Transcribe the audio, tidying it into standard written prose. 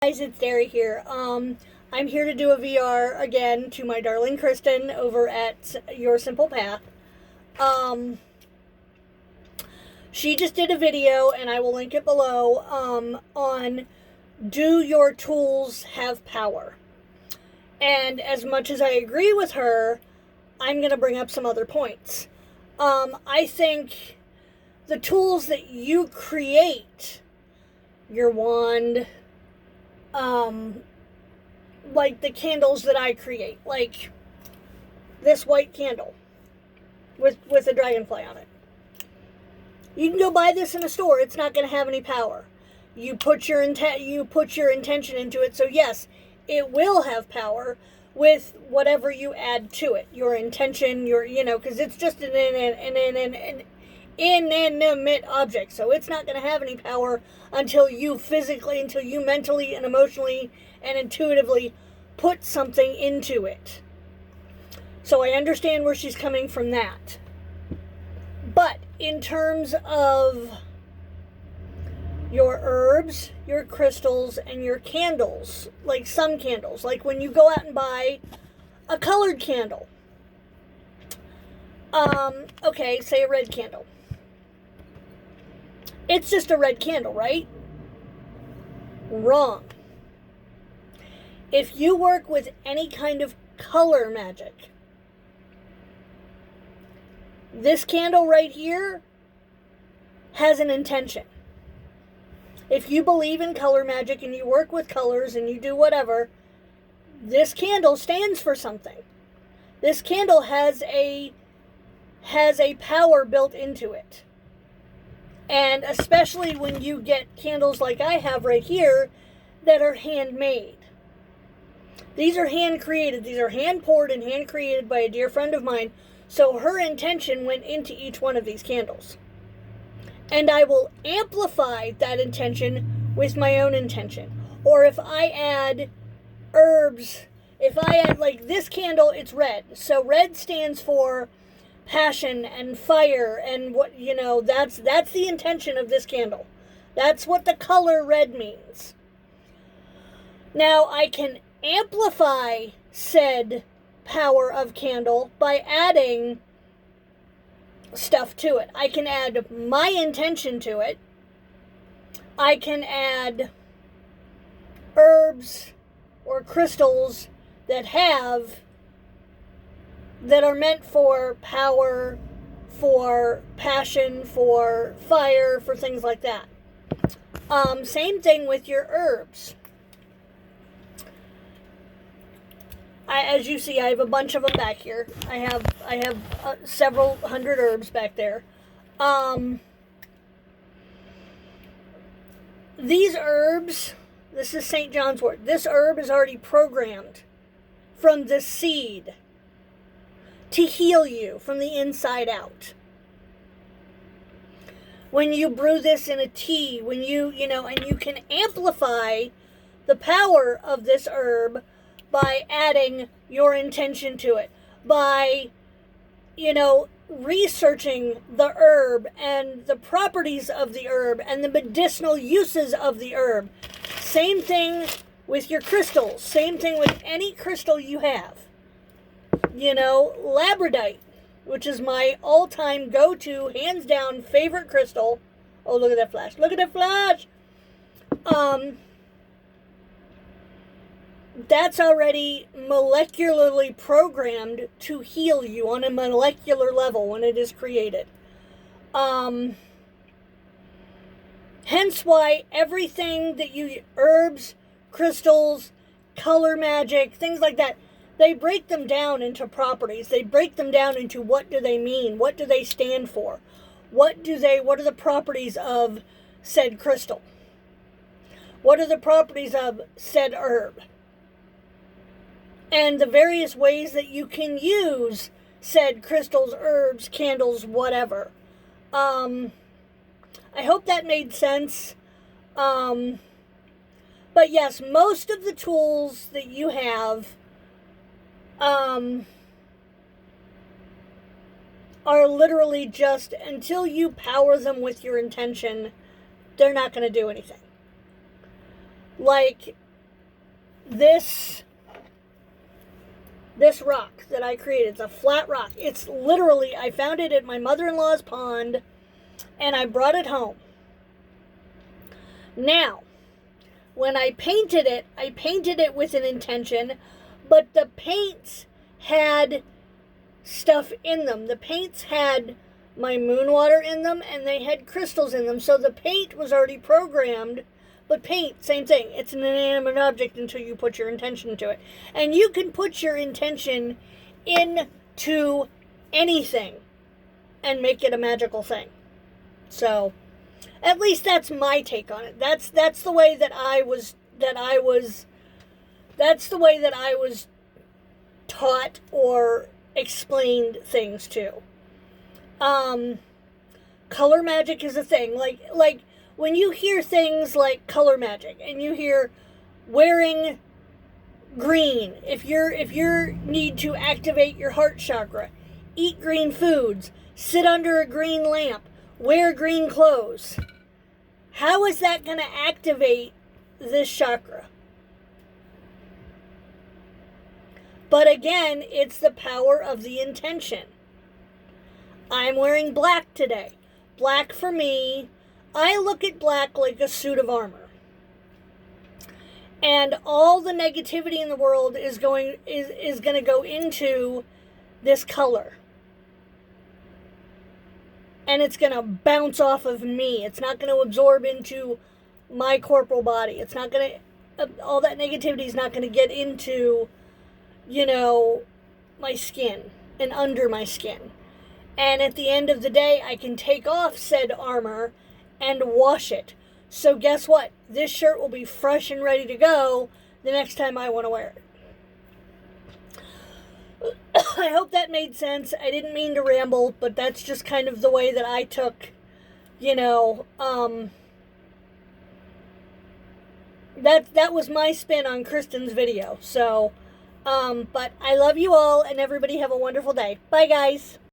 Guys, it's Derry here. I'm here to do a VR again to my darling Kristen over at Your Simple Path. She just did a video, and I will link it below, on do your tools have power? And as much as I agree with her, I'm going to bring up some other points. I think the tools that you create, your wand, like the candles that I create, like this white candle with a dragonfly on it. You can go buy this in a store. It's not going to have any power. You put your intention into it. So yes, it will have power with whatever you add to it. Your intention, because it's just an inanimate object. So it's not going to have any power until you mentally and emotionally and intuitively put something into it. So I understand where she's coming from that. But in terms of your herbs, your crystals, and your candles, like some candles, like when you go out and buy a colored candle. Okay, say a red candle. It's just a red candle, right? Wrong. If you work with any kind of color magic, this candle right here has an intention. If you believe in color magic and you work with colors and you do whatever, this candle stands for something. This candle has a power built into it. And especially when you get candles like I have right here that are handmade. These are hand created. These are hand poured and hand created by a dear friend of mine. So her intention went into each one of these candles. And I will amplify that intention with my own intention. Or if I add herbs, like this candle, it's red. So red stands for passion and fire, and that's the intention of this candle. That's what the color red means. Now I can amplify said power of candle by adding stuff to it. I can add my intention to it. I can add herbs or crystals that are meant for power, for passion, for fire, for things like that. Same thing with your herbs. As you see, I have a bunch of them back here. I have several hundred herbs back there. These herbs, this is St. John's wort. This herb is already programmed from the seed to heal you from the inside out. When you brew this in a tea, and you can amplify the power of this herb by adding your intention to it, by, researching the herb and the properties of the herb and the medicinal uses of the herb. Same thing with your crystals. Same thing with any crystal you have. Labradorite, which is my all-time go-to, hands down favorite crystal. Oh, look at that flash. Look at that flash! That's already molecularly programmed to heal you on a molecular level when it is created. Hence why everything that herbs, crystals, color magic, things like that, they break them down into properties. They break them down into what do they mean? What do they stand for? What are the properties of said crystal? What are the properties of said herb? And the various ways that you can use said crystals, herbs, candles, whatever. I hope that made sense. But yes, most of the tools that you have are literally just, until you power them with your intention, they're not going to do anything. Like this rock that I created. It's a flat rock. It's literally, I found it at my mother-in-law's pond, and I brought it home. Now, when I painted it with an intention, but the paints had stuff in them. The paints had my moon water in them, and they had crystals in them. So the paint was already programmed. But paint, same thing. It's an inanimate object until you put your intention to it. And you can put your intention into anything and make it a magical thing. So, at least that's my take on it. That's the way that I was taught or explained things to. Color magic is a thing. Like when you hear things like color magic and you hear wearing green, if you need to activate your heart chakra, eat green foods, sit under a green lamp, wear green clothes. How is that going to activate this chakra? But again, it's the power of the intention. I'm wearing black today. Black for me, I look at black like a suit of armor. And all the negativity in the world is going to go into this color. And it's going to bounce off of me. It's not going to absorb into my corporal body. It's not going to, all that negativity is not going to get into, my skin and under my skin. And at the end of the day, I can take off said armor and wash it. So guess what? This shirt will be fresh and ready to go the next time I want to wear it. I hope that made sense. I didn't mean to ramble, but that's just kind of the way that I took, that was my spin on Kristen's video. So, but I love you all, and everybody have a wonderful day. Bye, guys.